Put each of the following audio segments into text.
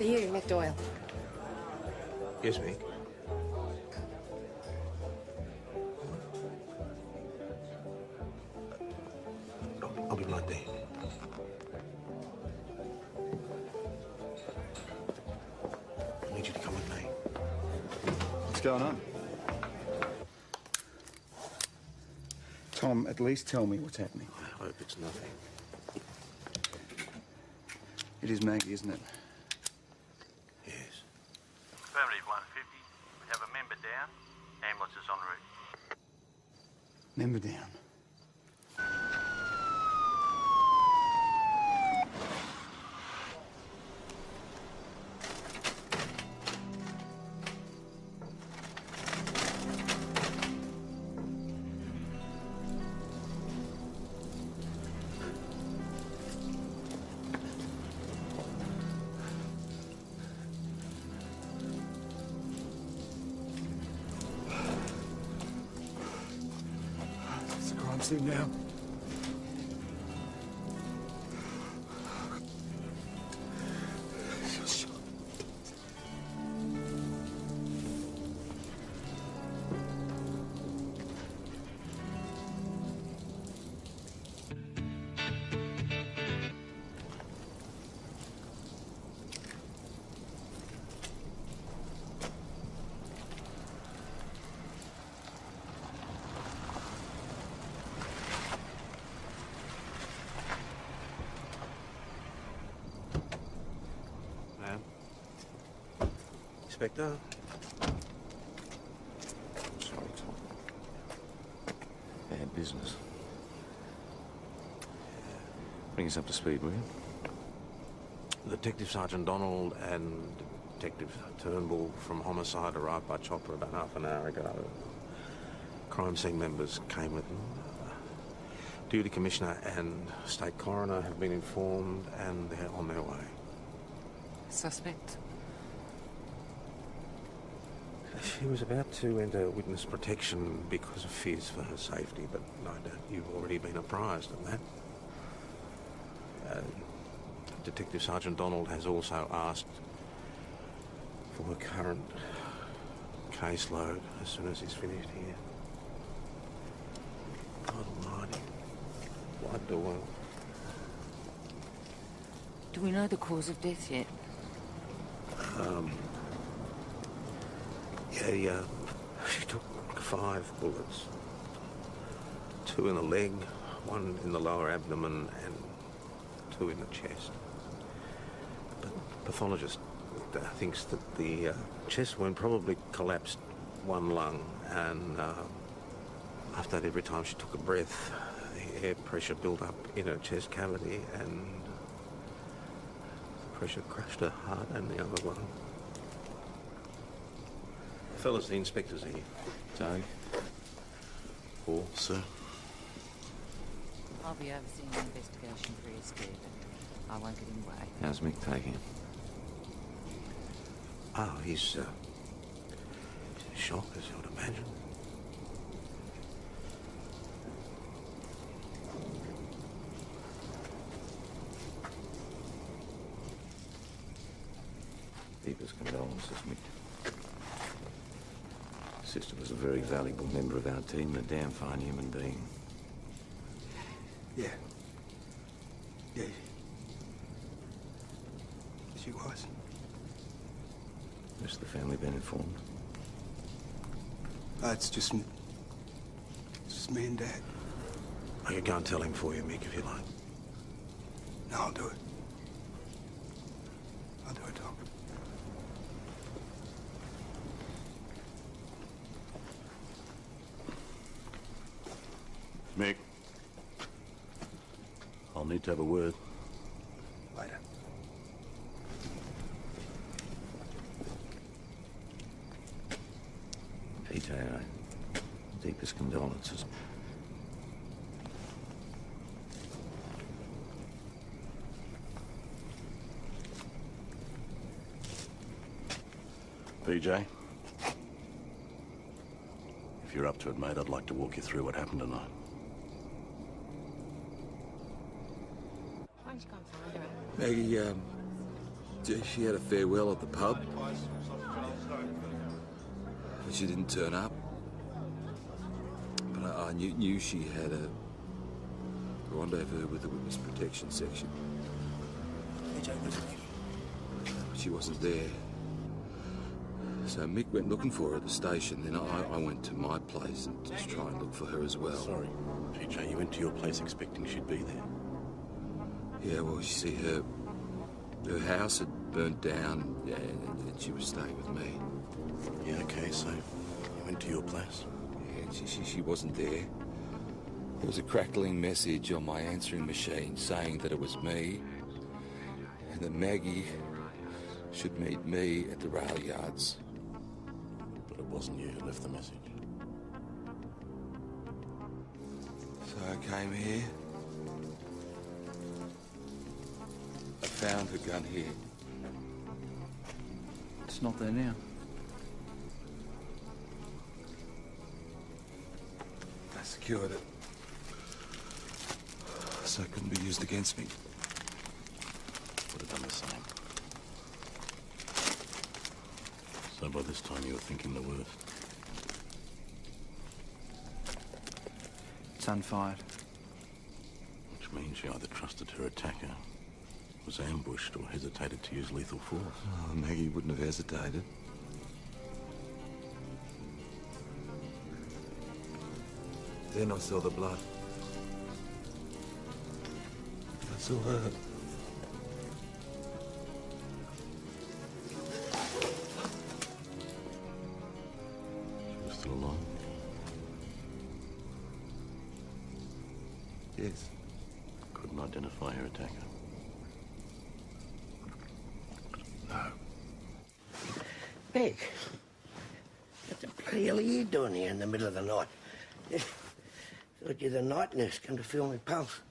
you, Mick Doyle? Yes, Mick. I'll be right there. I need you to come with me. What's going on? Tom, at least tell me what's happening. I hope it's nothing. It is Maggie, isn't it? Yes. Affirmative 150. We have a member down. Ambulance is en route. Member down. See now. Inspector? Sorry, Tom. Bad business. Bring us up to speed, will you? Detective Sergeant Donald and Detective Turnbull from Homicide arrived by chopper about half an hour ago. Crime scene members came with them. Duty Commissioner and State Coroner have been informed and they're on their way. Suspect? She was about to enter witness protection because of fears for her safety, but no doubt you've already been apprised of that. Detective Sergeant Donald has also asked for a current caseload as soon as he's finished here. God almighty. Blood Doyle. Do we know the cause of death yet? Yeah, she took 5 bullets. 2 in the leg, 1 in the lower abdomen, and 2 in the chest. But the pathologist thinks that the chest wound probably collapsed one lung, and after that, every time she took a breath, the air pressure built up in her chest cavity, and the pressure crushed her heart and the other lung. Fellas, the inspectors are here. Doug? Paul? Sir? I'll be overseeing the investigation for ESD, but I won't get in the way. How's Mick taking it? Oh, he's in shock, as you would imagine. Deepest condolences, Mick. Sister was a very valuable member of our team and a damn fine human being. Yeah. Yeah. She was. Rest of the family been informed? It's just me and Dad. I can go and tell him for you, Mick, if you like. No, I'll do it. I'll do it, Tom. Mick, I'll need to have a word. Later. PJ, deepest condolences. PJ, if you're up to it, mate, I'd like to walk you through what happened tonight. Why don't you go and find her? Maggie, Gee, she had a farewell at the pub. But she didn't turn up. But I knew she had a rendezvous with the witness protection section. But she wasn't there. So Mick went looking for her at the station, then I went to my place and just try and look for her as well. Sorry, PJ, you went to your place expecting she'd be there. Yeah, well, you see, her house had burnt down, yeah, and she was staying with me. Yeah, okay, so you went to your place? Yeah, and she wasn't there. There was a crackling message on my answering machine saying that it was me, and that Maggie should meet me at the rail yards. But it wasn't you who left the message. So I came here. I found her gun here. It's not there now. I secured it, so it couldn't be used against me. Would have done the same. So by this time you were thinking the worst. It's unfired. Which means she either trusted her attacker, was ambushed, or hesitated to use lethal force. Oh, Maggie wouldn't have hesitated. Then I saw the blood. I saw her. She was still alive. Yes. Couldn't identify her attacker. No. Meg, what the bloody hell are you doing here in the middle of the night? Thought you're the night nurse, come to feel my pulse.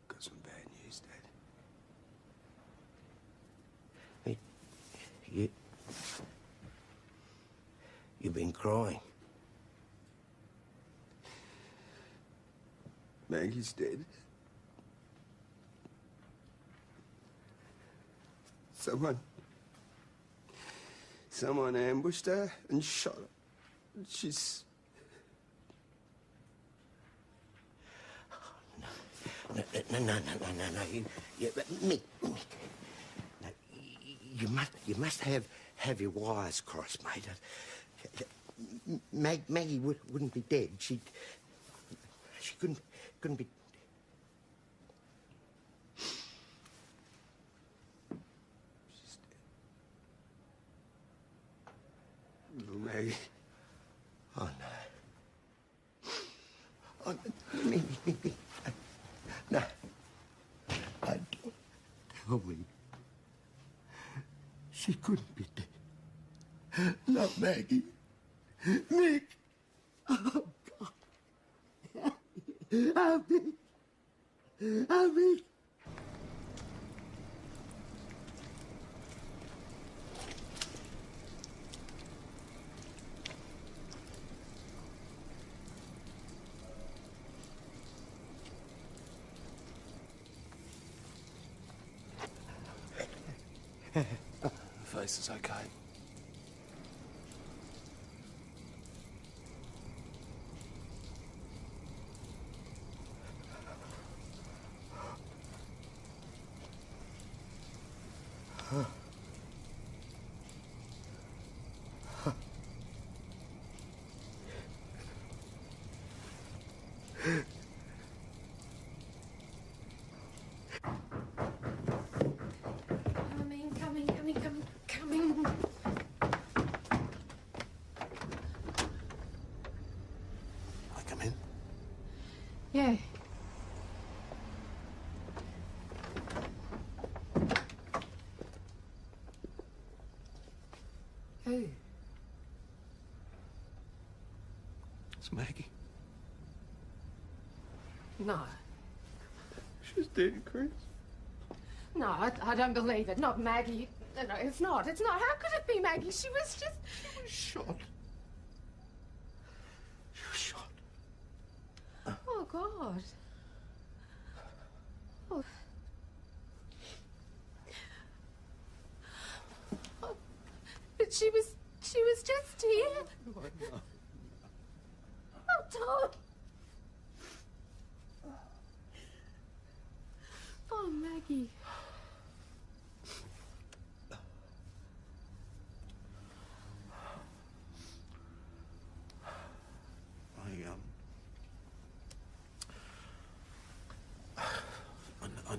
Got some bad news, Dad. Hey, you've been crying. Maggie's dead. Someone ambushed her and shot her. She's... No. Mick. No, you must have your wires crossed, mate. Maggie wouldn't be dead. She couldn't be. She's dead. Little Maggie. Oh, no. Oh, me. No. Don't tell me. She couldn't be dead. Not Maggie. Mick. Oh, God. Oh, Mick. Oh, Mick. The face is okay. Coming. I come in? Yeah. Who? It's Maggie. No. She's dead, Chris. No, I don't believe it. Not Maggie. No, it's not. It's not. How could it be Maggie? She was just... She was shot. Oh, God. Oh. She was just here. Oh, Tom. Oh, Maggie. I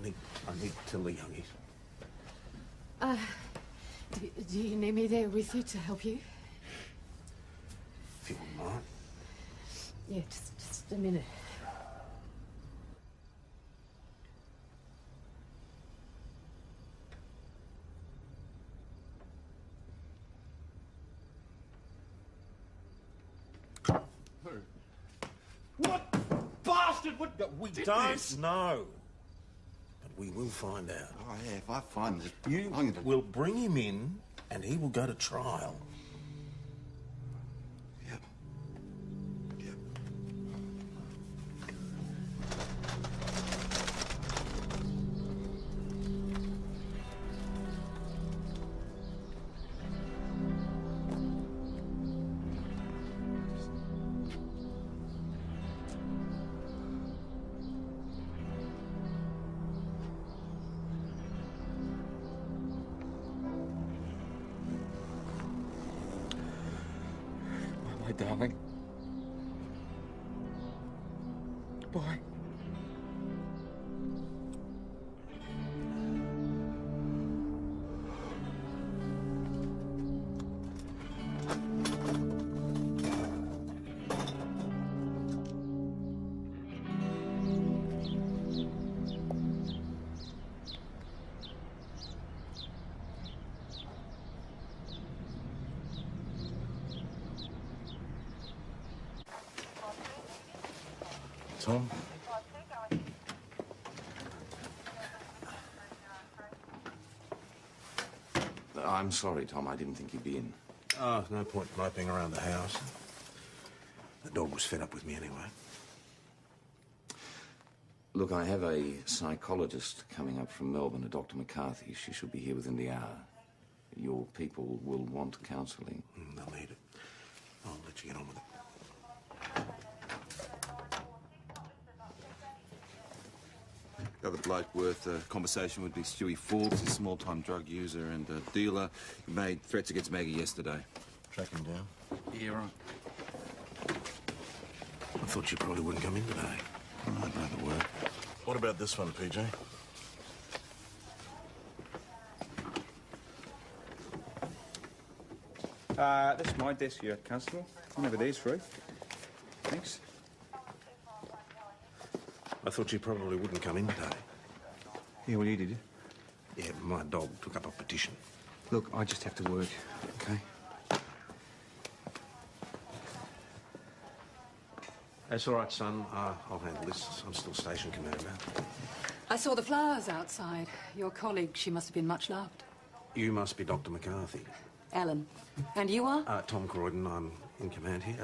need to the youngies. Do you need me there with you to help you? If you wouldn't mind. Yeah, just a minute. What bastard would... We don't know. But we will find out. Oh, yeah, if I find it... You will bring him in and he will go to trial. Yep. Yep. My darling. Bye. Tom? I'm sorry, Tom. I didn't think you'd be in. Oh, no point moping around the house. The dog was fed up with me anyway. Look, I have a psychologist coming up from Melbourne, a Dr. McCarthy. She should be here within the hour. Your people will want counselling. They'll need it. I'll let you get on with it. The other bloke worth a conversation would be Stewie Forbes, a small-time drug user and a dealer. He made threats against Maggie yesterday. Track him down. Yeah, right. I thought you probably wouldn't come in today. I'd rather work. What about this one, PJ? That's my desk here, Constable. Whenever these free. Thanks. I thought you probably wouldn't come in today. Yeah, well, you did. Yeah, my dog took up a petition. Look, I just have to work, okay? That's all right, son. I'll handle this. I'm still station commander. I saw the flowers outside. Your colleague, she must have been much loved. You must be Dr. McCarthy. Ellen. And you are? Tom Croydon. I'm in command here.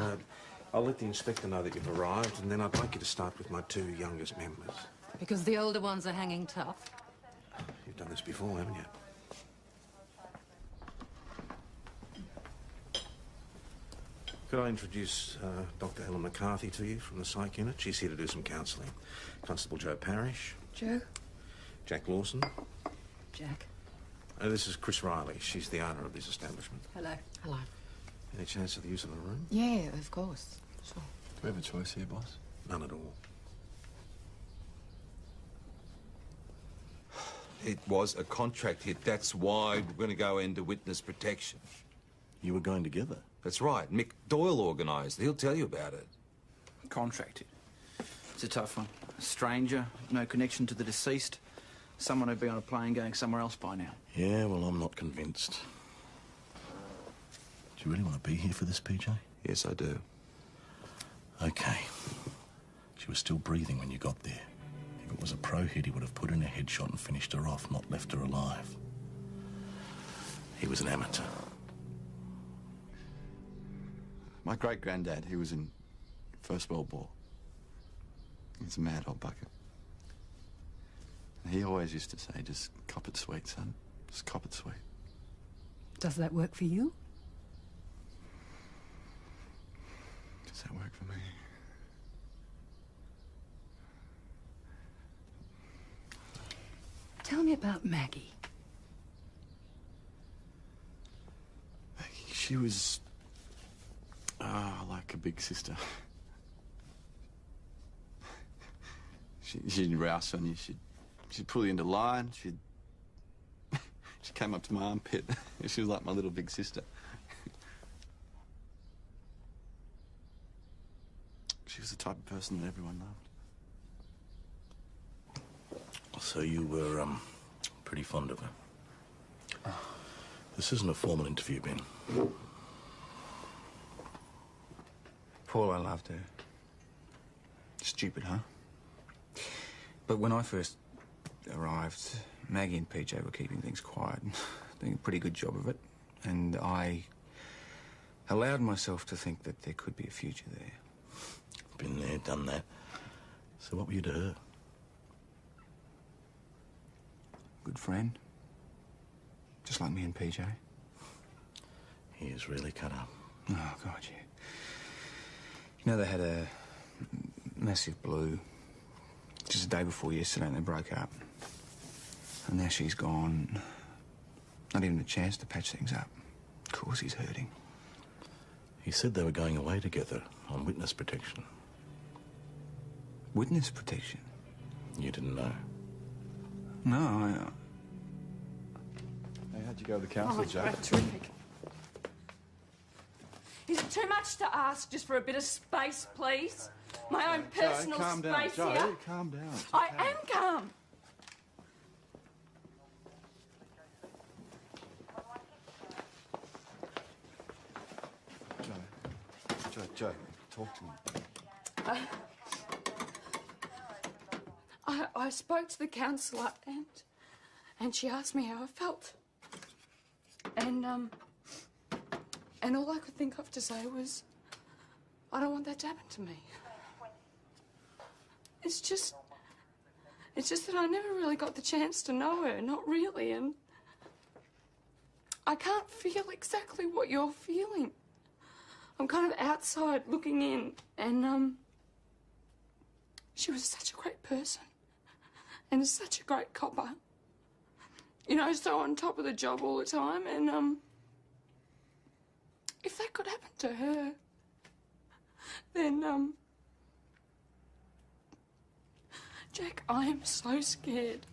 I'll let the inspector know that you've arrived, and then I'd like you to start with my two youngest members. Because the older ones are hanging tough. You've done this before, haven't you? Could I introduce Dr. Ellen McCarthy to you from the psych unit? She's here to do some counselling. Constable Joe Parrish. Joe? Jack Lawson. Jack. This is Chris Riley. She's the owner of this establishment. Hello. Hello. Any chance of the use of a room? Yeah, of course. Sure. Do we have a choice here, boss? None at all. It was a contract hit. That's why we're going to go into witness protection. You were going together? That's right. Mick Doyle organised. He'll tell you about it. Contracted. It's a tough one. A stranger, no connection to the deceased. Someone who'd be on a plane going somewhere else by now. Yeah, well, I'm not convinced. Do you really want to be here for this, PJ? Yes, I do. Okay. She was still breathing when you got there. If it was a pro hit, he would have put in a headshot and finished her off, not left her alive. He was an amateur. My great-granddad, he was in First World War. He's a mad old bucket. And he always used to say, just cop it sweet, son. Just cop it sweet. Does that work for you? Does that work for me? Tell me about Maggie. She was... like a big sister. She'd rouse on you. She'd pull you into line. She came up to my armpit. She was like my little big sister. She was the type of person that everyone loved. So you were, pretty fond of her? This isn't a formal interview, Ben. Paul, I loved her. Stupid, huh? But when I first arrived, Maggie and PJ were keeping things quiet, doing a pretty good job of it, and I allowed myself to think that there could be a future there. Been there, done that. So what were you to her? Good friend. Just like me and PJ. He is really cut up. Oh, God, yeah. You know, they had a massive blue just the day before yesterday and they broke up. And now she's gone. Not even a chance to patch things up. Of course he's hurting. He said they were going away together on witness protection. Witness protection? You didn't know? No, Hey, how'd you go with the council, Joe? Terrific. Is it too much to ask just for a bit of space, please? My own personal Joe, calm down. space Joe, here. calm down. It's I okay. am calm. Joe, talk to me. I spoke to the counsellor and she asked me how I felt. And all I could think of to say was, I don't want that to happen to me. It's just that I never really got the chance to know her, not really, and I can't feel exactly what you're feeling. I'm kind of outside looking in, and she was such a great person and such a great copper. You know, so on top of the job all the time, and if that could happen to her, then Jack, I am so scared.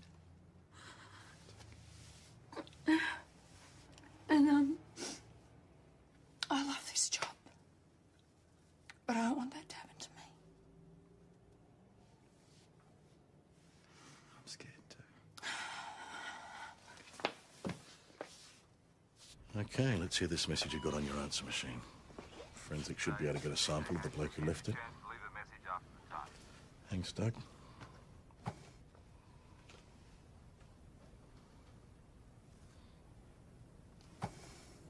And I love this job, but I don't want that to happen to me. I'm scared too. Okay, let's hear this message you got on your answer machine. Forensic should be able to get a sample of the bloke who left it. Thanks, Doug.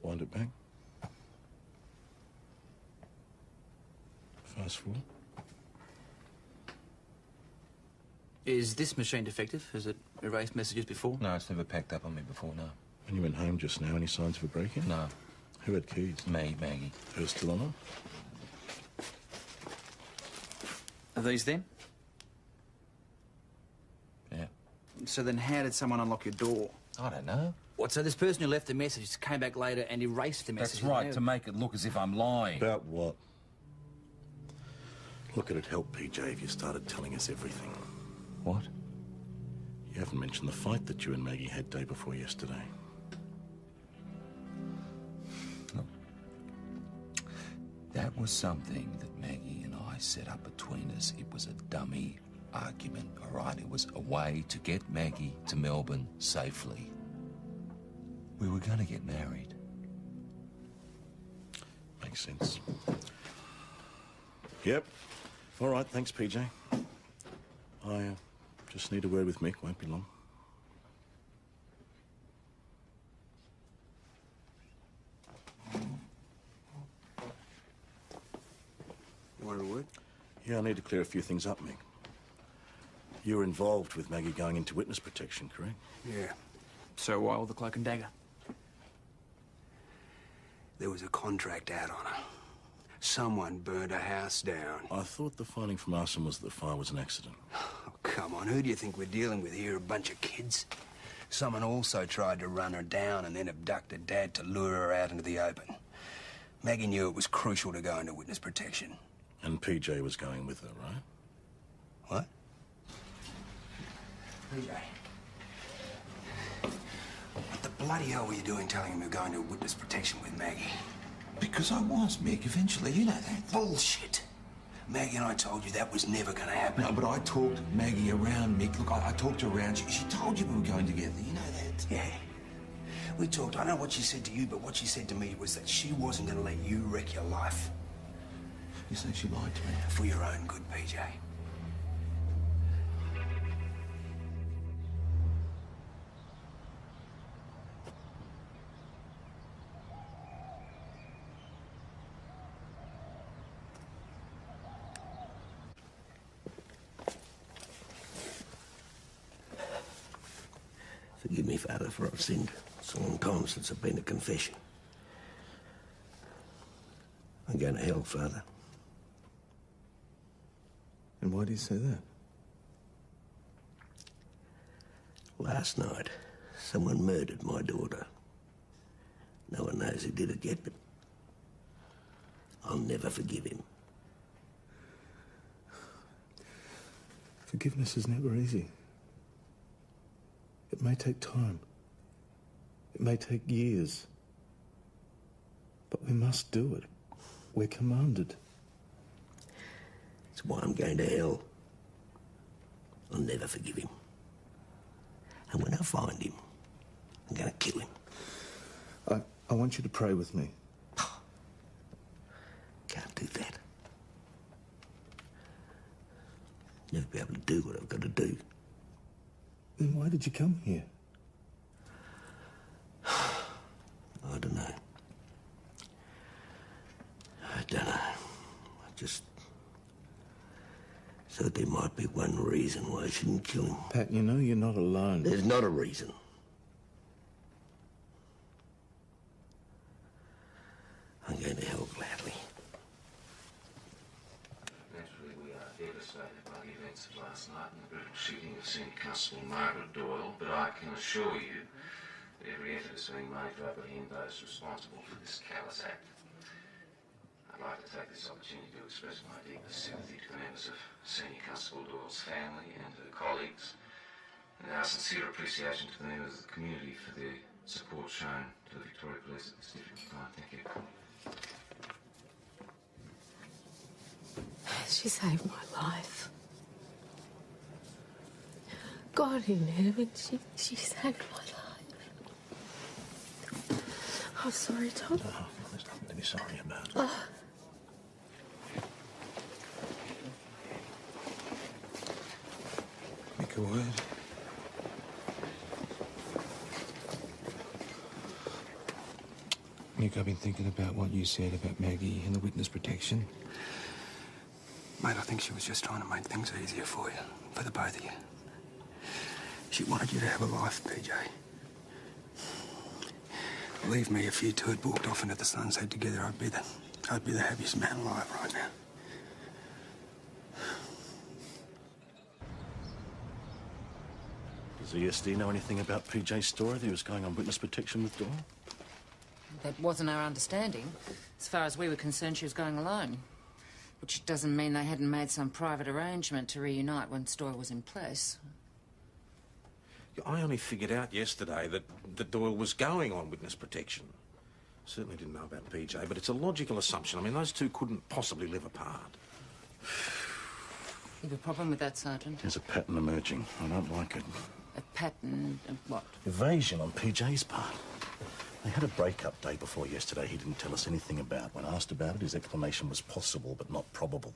Wind it back. Fast forward. Is this machine defective? Has it erased messages before? No, it's never packed up on me before, no. When you went home just now, any signs of a break-in? No. Who had keys? Me, Maggie. Her still on her? Are these them? Yeah. So then how did someone unlock your door? I don't know. What, so this person who left the message came back later and erased the message? That's right, to make it look as if I'm lying. About what? Look, it'd help, PJ, if you started telling us everything. What? You haven't mentioned the fight that you and Maggie had day before yesterday. Look, that was something that Maggie and I set up between us. It was a dummy argument, all right? It was a way to get Maggie to Melbourne safely. We were going to get married. Makes sense. Yep. All right, thanks, PJ. I just need a word with Mick. Won't be long. You wanted a word? Yeah, I need to clear a few things up, Mick. You were involved with Maggie going into witness protection, correct? Yeah. So why all the cloak and dagger? There was a contract out on her. Someone burned a house down. I thought the finding from arson was that the fire was an accident. Oh, come on, who do you think we're dealing with here? A bunch of kids? Someone also tried to run her down and then abducted Dad to lure her out into the open. Maggie knew it was crucial to go into witness protection. And PJ was going with her, right? What? PJ. What the bloody hell were you doing telling him you're going to witness protection with Maggie? Because I was, Mick, eventually, you know that. Bullshit. Maggie and I told you that was never going to happen. No, but I talked Maggie around, Mick. Look, I talked her around. She told you we were going together, you know that. Yeah. We talked. I know what she said to you, but what she said to me was that she wasn't going to let you wreck your life. You say she lied to me? For your own good, PJ. Forgive me, Father, for I've sinned. It's a long time since I've been to confession. I'm going to hell, Father. And why do you say that? Last night, someone murdered my daughter. No one knows who did it yet, but I'll never forgive him. Forgiveness is never easy. It may take time. It may take years. But we must do it. We're commanded. That's why I'm going to hell. I'll never forgive him. And when I find him, I'm going to kill him. I want you to pray with me. Can't do that. Never be able to do what I've got to do. Then why did you come here? I don't know. I don't know. I just thought there might be one reason why I shouldn't kill him. Pat, you know you're not alone. There's not a reason. I'm going to hell gladly. Naturally, we are devastated by the events of last night and the brutal shooting of Senior Constable Margaret Doyle, but I can assure you that every effort is being made to apprehend those responsible for this callous act. I'd like to take this opportunity to express my deepest sympathy to the members of Senior Constable Doyle's family and her colleagues, and our sincere appreciation to the members of the community for their support shown to the Victoria Police at this difficult time. Thank you. She saved my life. God in heaven, she saved my life. I'm sorry, Tom. No, there's nothing to be sorry about. Make a word. Nick, I've been thinking about what you said about Maggie and the witness protection. Mate, I think she was just trying to make things easier for you, for the both of you. She wanted you to have a life, PJ. Believe me, if you two had walked off into the sunset together, I'd be the happiest man alive right now. Does the ESD know anything about PJ's story that he was going on witness protection with Doyle? That wasn't our understanding. As far as we were concerned, she was going alone. Which doesn't mean they hadn't made some private arrangement to reunite when Doyle was in place. I only figured out yesterday that Doyle was going on witness protection. Certainly didn't know about PJ, but it's a logical assumption. I mean, those two couldn't possibly live apart. You have a problem with that, Sergeant? There's a pattern emerging. I don't like it. A pattern of what? Evasion on PJ's part. They had a break-up day before yesterday he didn't tell us anything about. When asked about it, his explanation was possible but not probable.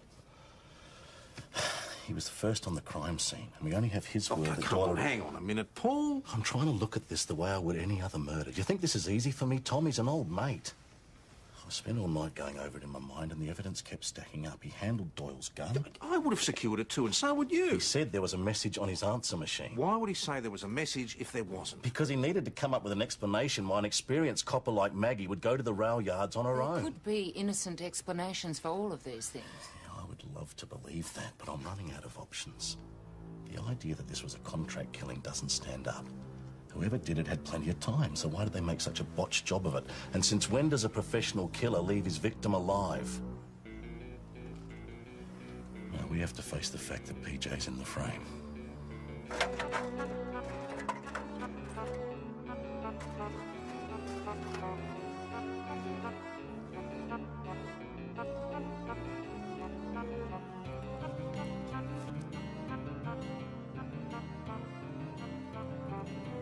He was the first on the crime scene, and we only have his word that Come on, hang on a minute, Paul. I'm trying to look at this the way I would any other murder. Do you think this is easy for me, Tom? He's an old mate. I spent all night going over it in my mind and the evidence kept stacking up. He handled Doyle's gun. I would have secured it too, and so would you. He said there was a message on his answer machine. Why would he say there was a message if there wasn't? Because he needed to come up with an explanation why an experienced copper like Maggie would go to the rail yards on her There own. could be innocent explanations for all of these things. Yeah, I would love to believe that, but I'm running out of options. The idea that this was a contract killing doesn't stand up. Whoever did it had plenty of time, so why did they make such a botched job of it? And since when does a professional killer leave his victim alive? Now, we have to face the fact that PJ's in the frame.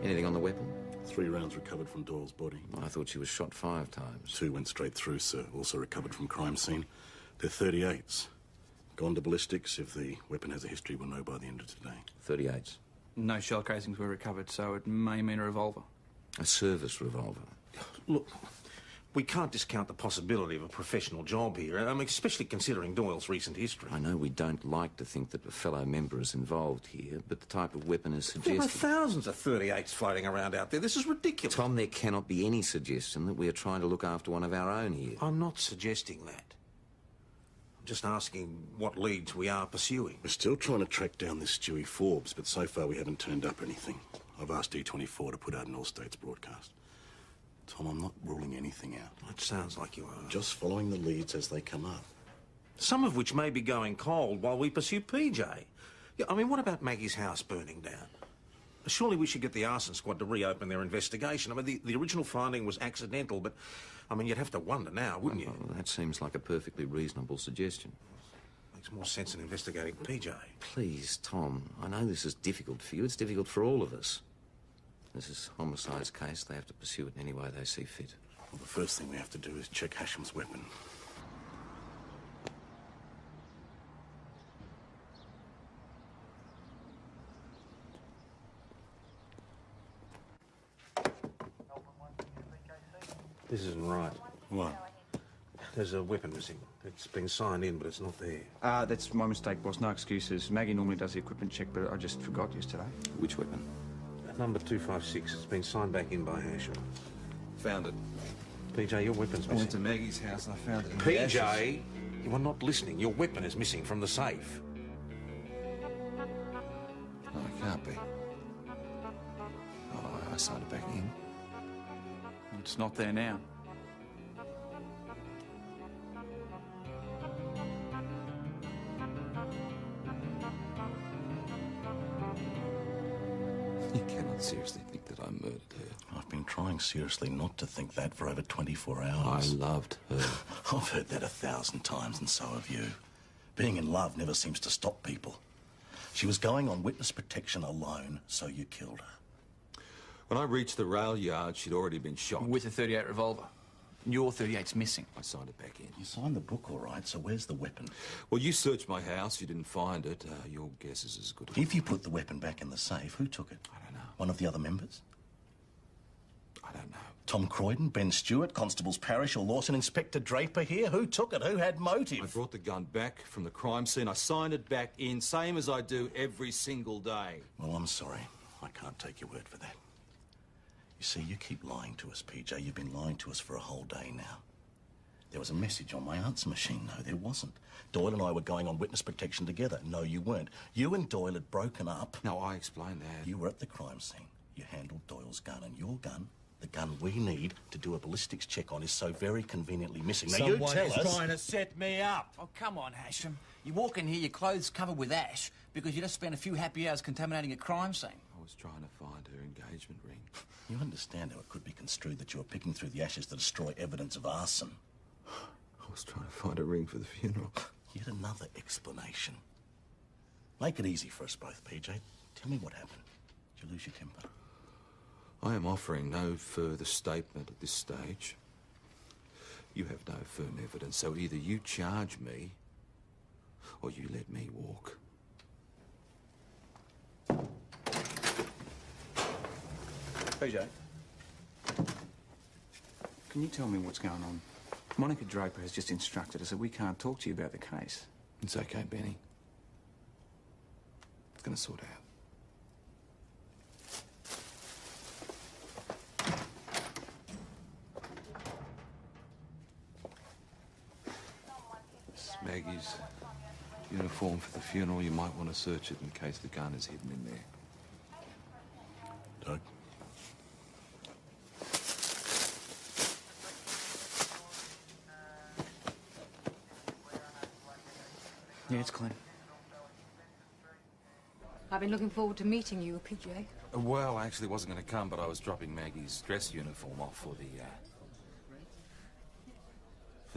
Anything on the weapon? 3 rounds recovered from Doyle's body. I thought she was shot 5 times. 2 went straight through, sir. Also recovered from crime scene. They're 38s. Gone to ballistics. If the weapon has a history, we'll know by the end of today. 38s. No shell casings were recovered, so it may mean a revolver. A service revolver. Look, we can't discount the possibility of a professional job here, especially considering Doyle's recent history. I know we don't like to think that a fellow member is involved here, but the type of weapon is There suggested. are thousands of 38s floating around out there. This is ridiculous. Tom, there cannot be any suggestion that we are trying to look after one of our own here. I'm not suggesting that. I'm just asking what leads we are pursuing. We're still trying to track down this Stewie Forbes, but so far we haven't turned up anything. I've asked E24 to put out an all-states broadcast. Tom, I'm not ruling anything out. It sounds like you are. Just following the leads as they come up. Some of which may be going cold while we pursue PJ. Yeah, I mean, what about Maggie's house burning down? Surely we should get the arson squad to reopen their investigation. I mean, the original finding was accidental, but, I mean, you'd have to wonder now, wouldn't you? Well, that seems like a perfectly reasonable suggestion. Makes more sense than investigating PJ. Please, Tom, I know this is difficult for you. It's difficult for all of us. This is homicide's case. They have to pursue it in any way they see fit. Well, the first thing we have to do is check Hasham's weapon. This isn't right. What? There's a weapon missing. It's been signed in, but it's not there. That's my mistake, boss. No excuses. Maggie normally does the equipment check, but I just forgot yesterday. Which weapon? Number 256. It's been signed back in by Hasham. Found it. PJ, your weapon's I went missing. to Maggie's house and I found it in the ashes. PJ, you are not listening. Your weapon is missing from the safe. No, it can't be. Oh, I signed it back in. It's not there now. You cannot seriously think that I murdered her. I've been trying seriously not to think that for over 24 I hours. loved her. I've heard that 1,000 times, and so have you. Being in love never seems to stop people. She was going on witness protection alone, so you killed her. When I reached the rail yard, she'd already been shot. With a .38 revolver. Your .38's missing. I signed it back in. You signed the book all right, so where's the weapon? Well, you searched my house. You didn't find it. Your guess is as good as If you put the weapon back in the safe, who took it? I don't know. One of the other members? I don't know. Tom Croydon, Ben Stewart, Constables Parrish or Lawson, Inspector Draper here? Who took it? Who had motive? I brought the gun back from the crime scene. I signed it back in, same as I do every single day. Well, I'm sorry. I can't take your word for that. You see, you keep lying to us, PJ. You've been lying to us for a whole day now. There was a message on my answer machine. No, there wasn't. Doyle and I were going on witness protection together. No, you weren't. You and Doyle had broken up. No, I explained that. You were at the crime scene. You handled Doyle's gun, and your gun, the gun we need to do a ballistics check on, is so very conveniently missing. Now, Someone you tell is us... trying to set me up. Oh, come on, Hasham. You walk in here, your clothes covered with ash because you just spent a few happy hours contaminating a crime scene. I was trying to find her engagement ring. You understand how it could be construed that you were picking through the ashes to destroy evidence of arson. I was trying to find a ring for the funeral. Yet another explanation. Make it easy for us both, PJ. Tell me what happened. Did you lose your temper? I am offering no further statement at this stage. You have no firm evidence, so either you charge me or you let me walk. PJ, can you tell me what's going on? Monica Draper has just instructed us that we can't talk to you about the case. It's okay, Benny. It's going to sort out. This is Maggie's uniform for the funeral. You might want to search it in case the gun is hidden in there. Doug? Yeah, it's clean. I've been looking forward to meeting you, PJ. Well, I actually wasn't going to come, but I was dropping Maggie's dress uniform off for the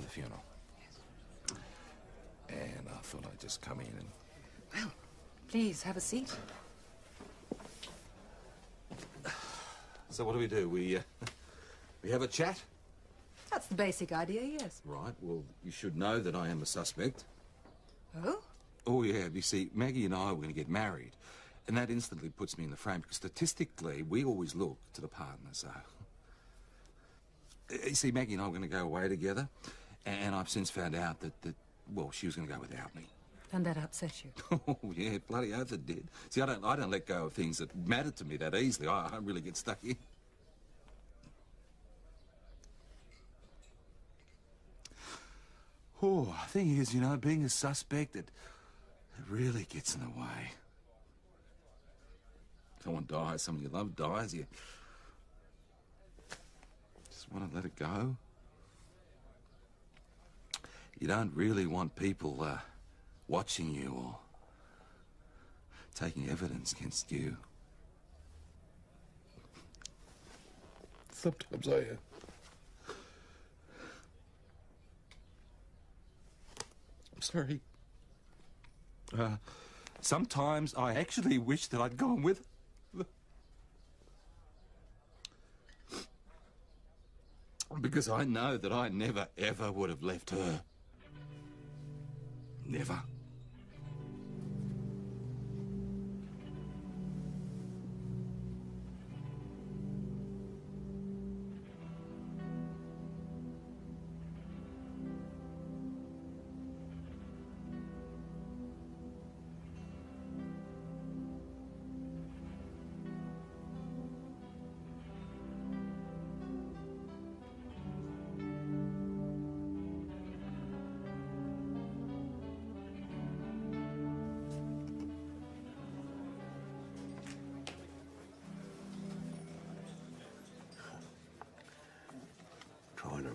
funeral. And I thought I'd just come in and... Well, please, have a seat. So what do? We have a chat? That's the basic idea, yes. Right, well, you should know that I am a suspect. Oh? Oh, yeah, you see, Maggie and I were going to get married, and that instantly puts me in the frame, because statistically, we always look to the partner, so... You see, Maggie and I were going to go away together, and I've since found out that well, she was going to go without me. And that upset you? Oh, yeah, bloody oath it did. See, I don't let go of things that matter to me that easily. I don't really get stuck in. Oh, the thing is, you know, being a suspect, it really gets in the way. Someone dies, someone you love dies, you just want to let it go. You don't really want people watching you or taking evidence against you. Sometimes I'm sorry. Sometimes I actually wish that I'd gone with her. Because I know that I never, ever would have left her. Never. Trying to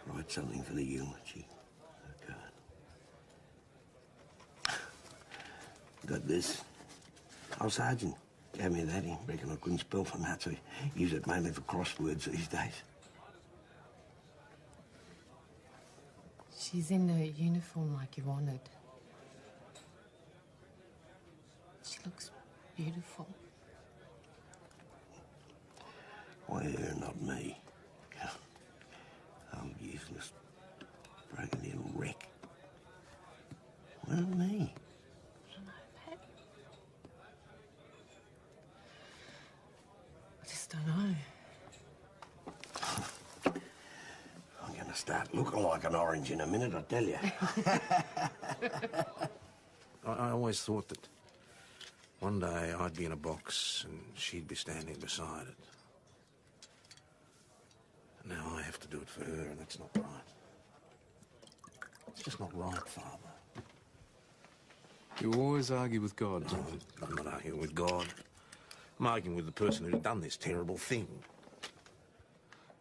write something for the eulogy. Okay. Got this. Oh, Sergeant gave me that. He reckoned I couldn't spell from that, so he used it mainly for crosswords these days. She's in her uniform like you wanted. She looks beautiful. Why her, not me? I'm useless, broken little wreck. Why not me? I just don't know. I'm gonna start looking like an orange in a minute, I tell you. I always thought that one day I'd be in a box and she'd be standing beside it. And now I have to do it for her, and that's not right. It's just not right, Father. You always argue with God, No, I'm not arguing with God. I'm arguing with the person who's done this terrible thing.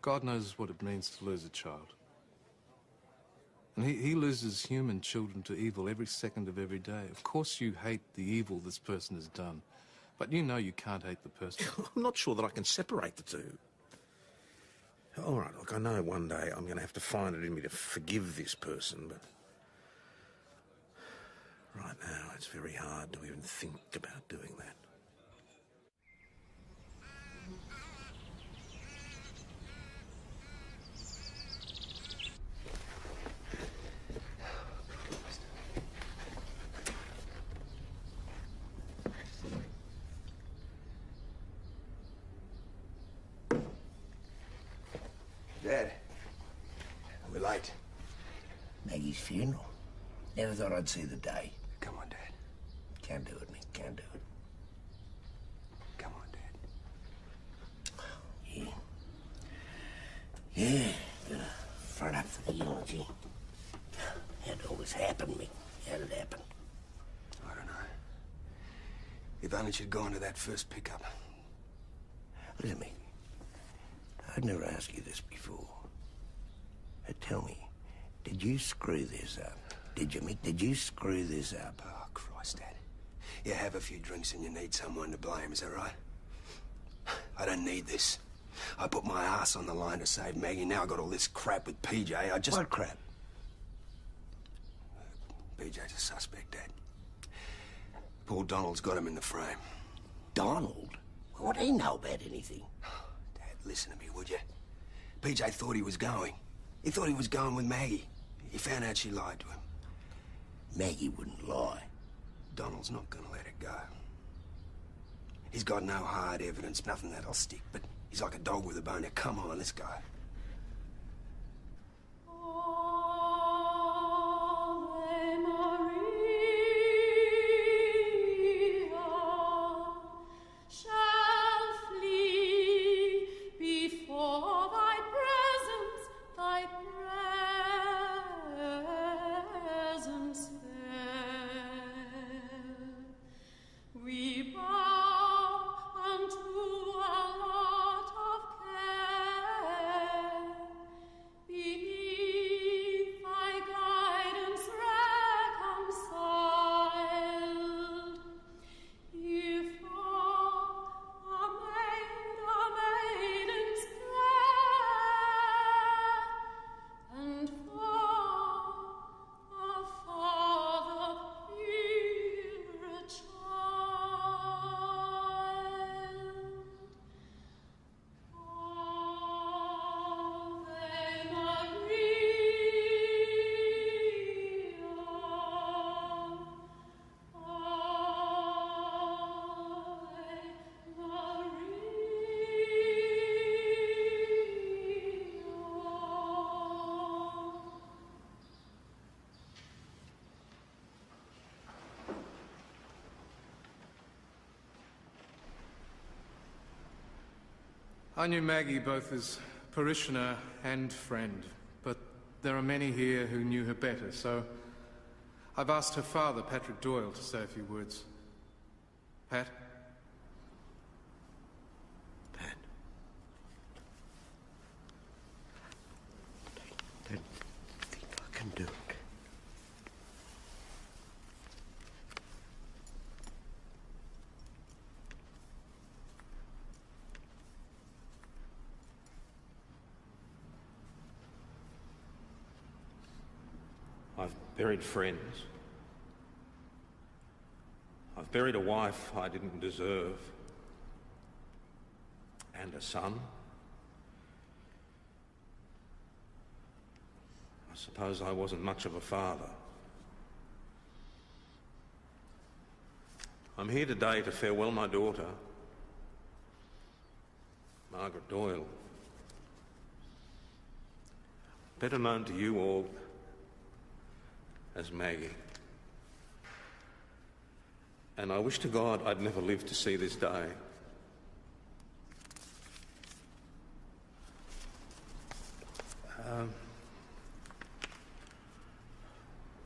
God knows what it means to lose a child. And he loses human children to evil every second of every day. Of course you hate the evil this person has done, but you know you can't hate the person. I'm not sure that I can separate the two. All right, look, I know one day I'm going to have to find it in me to forgive this person, but right now it's very hard to even think about doing that. Dad, funeral. Never thought I'd see the day. Come on, Dad. Can't do it, Nick. Can't do it. Come on, Dad. Yeah, gonna front up for the eulogy. How'd all this happen, Mick? How'd it happen? I don't know. If only she'd gone to that first pickup. Listen, Mick. I'd never asked you this before. But tell me, did you screw this up? Did you, Mick? Did you screw this up? Oh, Christ, Dad. You have a few drinks and you need someone to blame, is that right? I don't need this. I put my ass on the line to save Maggie. Now I got all this crap with PJ. I just... What crap? PJ's a suspect, Dad. Paul Donald's got him in the frame. Donald? What do he know about anything? Dad, listen to me, would you? PJ thought he was going. He thought he was going with Maggie. He found out she lied to him. Maggie wouldn't lie. Donald's not gonna let it go. He's got no hard evidence, nothing that'll stick, but he's like a dog with a bone. Now, come on, let's go. I knew Maggie both as parishioner and friend, but there are many here who knew her better, so I've asked her father, Patrick Doyle, to say a few words. Pat? Pat. I don't think I can do it. I've buried friends. I've buried a wife I didn't deserve. And a son. I suppose I wasn't much of a father. I'm here today to farewell my daughter, Margaret Doyle. Better known to you all as Maggie. And I wish to God I'd never lived to see this day.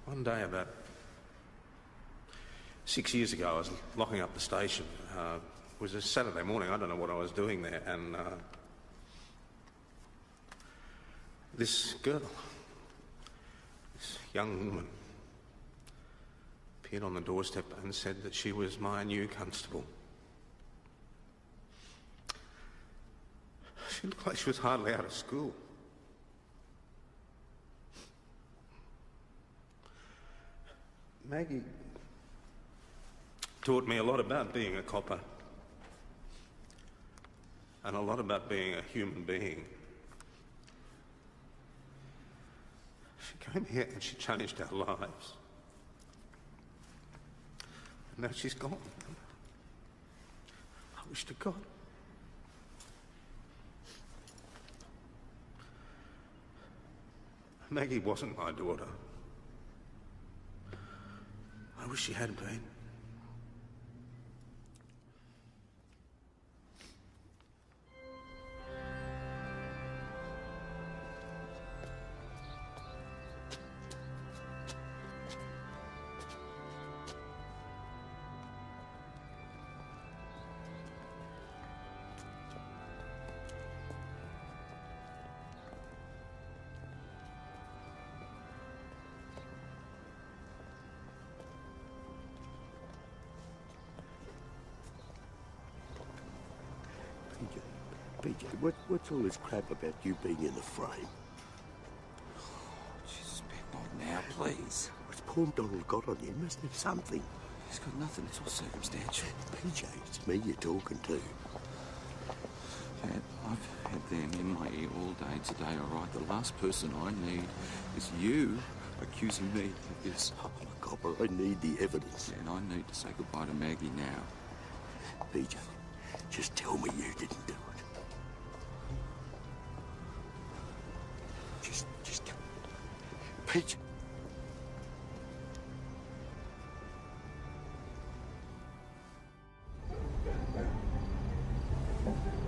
One day about 6 years ago, I was locking up the station. It was a Saturday morning. I don't know what I was doing there, and this girl, this young woman, appeared on the doorstep and said that she was my new constable. She looked like she was hardly out of school. Maggie taught me a lot about being a copper and a lot about being a human being. She came here and she changed our lives. And now she's gone. I wish to God. Maggie wasn't my daughter. she had been. PJ, what's all this crap about you being in the frame? Jesus, Pep, not now, please. What's poor Donald got on you? He must have something. He's got nothing. It's all circumstantial. PJ, it's me you're talking to. Pat, I've had them in my ear all day today, all right? The last person I need is you accusing me of this. Oh, my God, but I need the evidence. Yeah, and I need to say goodbye to Maggie now. PJ, just tell me you didn't do it. Just tell me. PJ.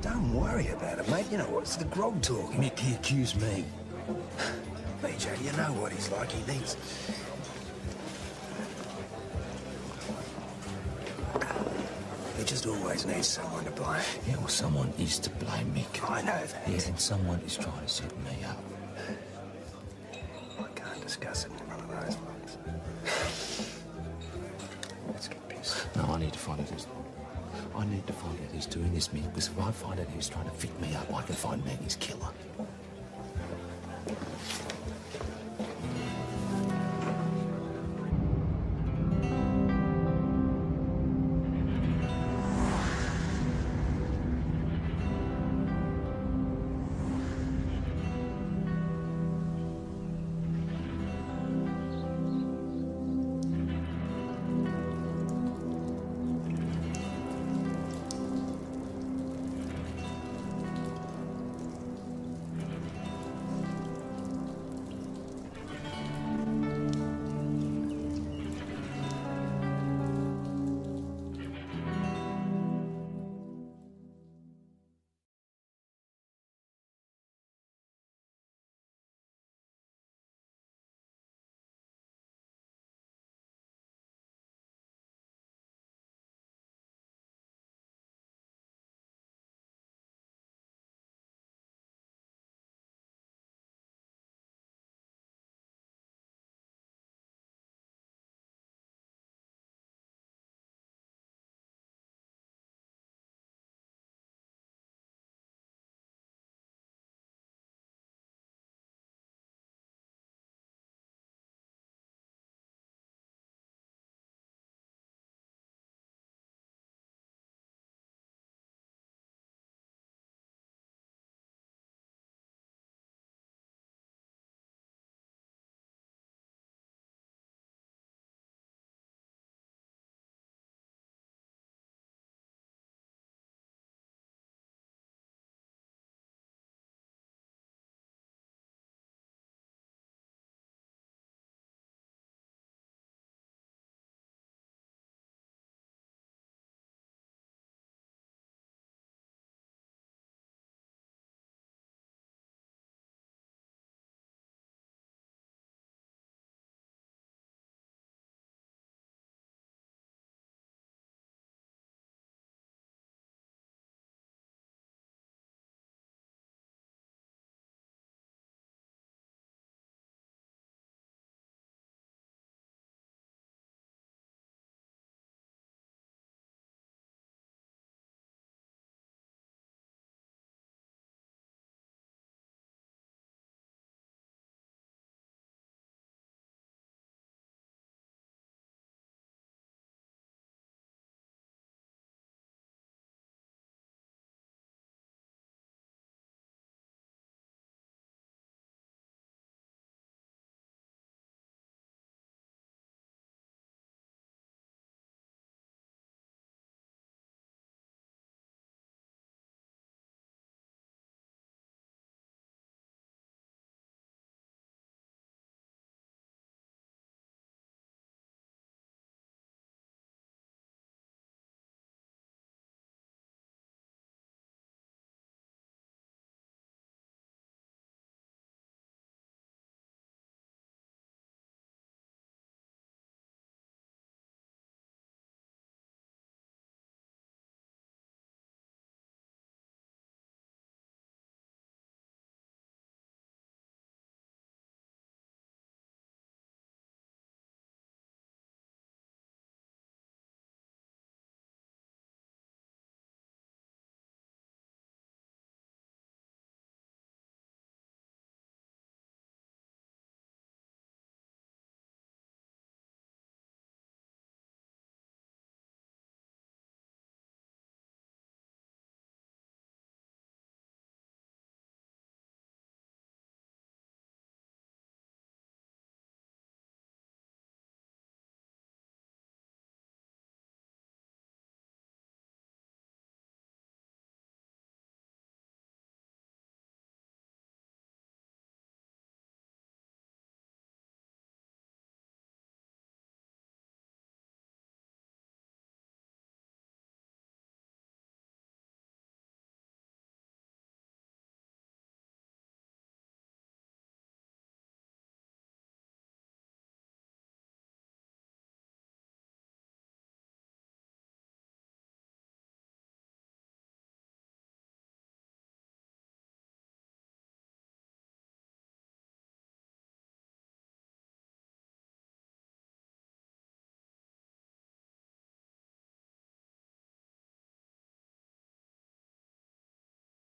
Don't worry about it, mate. You know what? It's the grog talking. Mick, he accused me. PJ, you know what he's like. He needs... He just always needs someone to blame. Yeah, well, someone is to blame, Mick. I know that. Yeah, and someone is trying to set me up. I can't discuss it in front of those blokes. Let's get pissed. No, I need to find out who's... I need to find out who's doing this, Mick, because if I find out who's trying to fit me up, I can find Maggie's killer.